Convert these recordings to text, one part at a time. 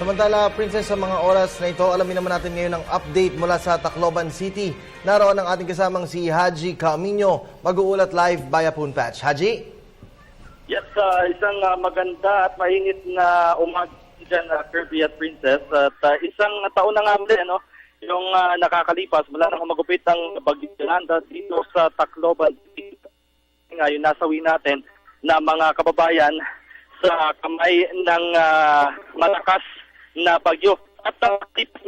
Samantala, Princess, sa mga oras na ito, alamin naman natin ngayon ang update mula sa Tacloban City. Naroon ang ating kasamang si Haji Camino, mag-uulat live via phone patch. Haji? Yes, isang maganda at mainit na umaga dyan, Kirby at Princess. At isang taon na nga muli, yung nakakalipas mula nang humagupit ang Bagyong Yolanda dito sa Tacloban City. Ngayon, nasawi natin na mga kababayan sa kamay ng malakas na bagyo. At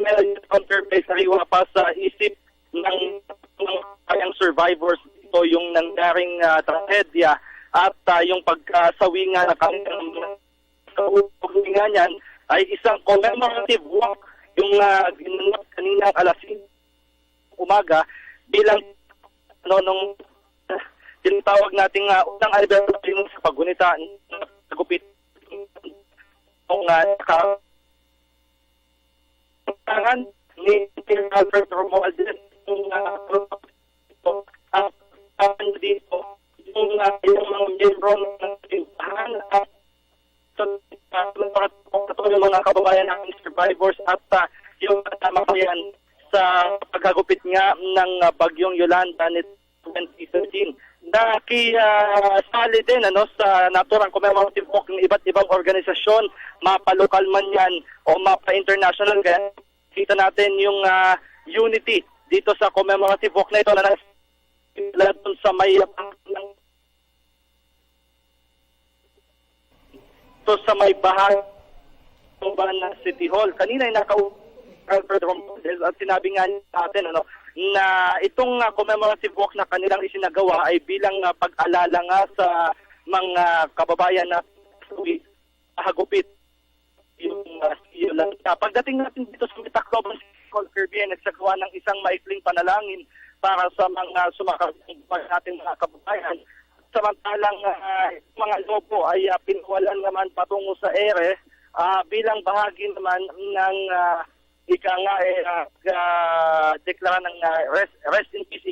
meron counter-base sariwa pa sa isip ng kayang survivors dito yung nangyaring trahedya at yung pagkasawi nga na kanilang nga niyan ay isang commemorative walk yung ginanap kaninang alas 5 umaga bilang nung tinatawag nating unang anniversary sa paggunita ng gupit ng ni Albert Romualdez yung dito yung mga membro ng tindahan at yung mga kababayan ng survivors at yung kasama ko yan sa pagkagupit nga ng Bagyong Yolanda ni 2013. Nakisali din sa naturang commemorative walk ng iba't ibang organisasyon, mapa-local man yan o mapa-international. Kaya kita natin yung unity dito sa commemorative walk na ito na doon sa may bahagi ng City Hall. Kanina ay Albert Romualdez at sinabi nga natin na itong commemorative walk na kanilang isinagawa ay bilang pag-alala nga sa mga kababayan na hagupit yung Yolanda. Pagdating natin dito sa Tacloban City Hall, Kirby, ay nagsagawa ng isang maikling panalangin para sa mga sumakasang nating mga kababayan. Samantalang mga lobo ay pinawalan naman patungo sa ere bilang bahagi naman ng deklara ng rest in peace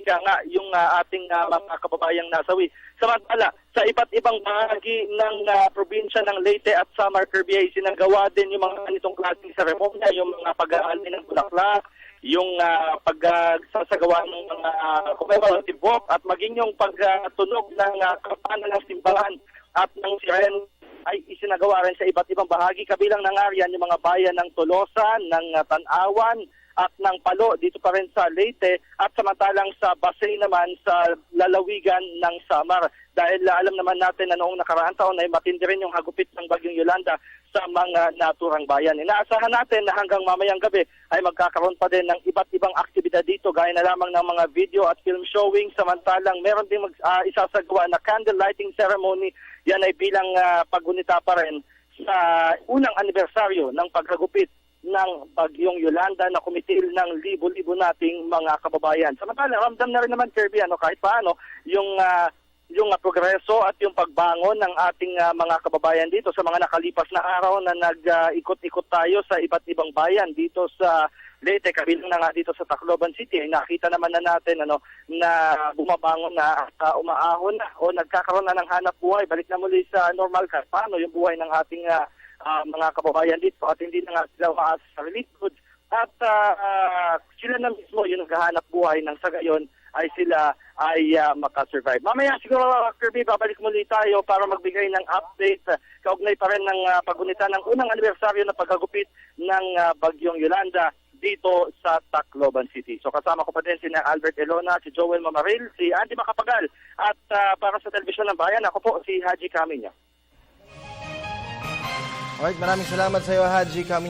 yung ating mga kababayang nasawi. Samantala, sa iba't ibang bahagi ng probinsya ng Leyte at Samar, Kirby, ay sinagawa din yung mga ganitong klaseng seremonya, yung mga pag-aalay ng bulaklak, yung pagsasagawa ng mga commemorative walk at maging yung pagtunog ng kampana ng simbahan at ng siren ay isinagawa rin sa iba't ibang bahagi. Kabilang ng ariyan yung mga bayan ng Tolosa, ng Tanawan at ng Palo dito pa rin sa Leyte at samantalang sa Basay naman sa lalawigan ng Samar. Dahil alam naman natin na noong nakaraang taon ay matindi rin yung hagupit ng Bagyong Yolanda sa mga naturang bayan. Inaasahan natin na hanggang mamayang gabi ay magkakaroon pa din ng iba't ibang aktibidad dito gaya na lamang ng mga video at film showing. Samantalang meron din isasagawa na candle lighting ceremony. Yan ay bilang paggunita pa rin sa unang anibersaryo ng paghagupit ng Bagyong Yolanda na kumitil ng libo-libo nating mga kababayan. Samantala, ramdam na rin naman, Kirby, kahit paano yung progreso at yung pagbangon ng ating mga kababayan dito sa mga nakalipas na araw na nag-ikot-ikot tayo sa iba't ibang bayan dito sa Leyte, kabilang na nga dito sa Tacloban City. Ay nakita naman na natin na bumabangon na, umaahon na o nagkakaroon na ng hanap buhay. Balik na muli sa normal kahit paano yung buhay ng ating mga kababayan dito at hindi na nga sila umaasa sa relief goods. At sila na mismo yung naghahanap buhay ng sa gayon ay sila ay makasurvive. Mamaya siguro, Kirby, babalik muli tayo para magbigay ng update kaugnay pa rin ng paggunita ng unang anibersaryo na paghagupit ng Bagyong Yolanda dito sa Tacloban City. So kasama ko pa din si Albert Elona, si Joel Mamaril, si Andy Macapagal at para sa Telebisyon ng Bayan, ako po si Haji Camino. Alright, maraming salamat sa iyo, Haji Camino.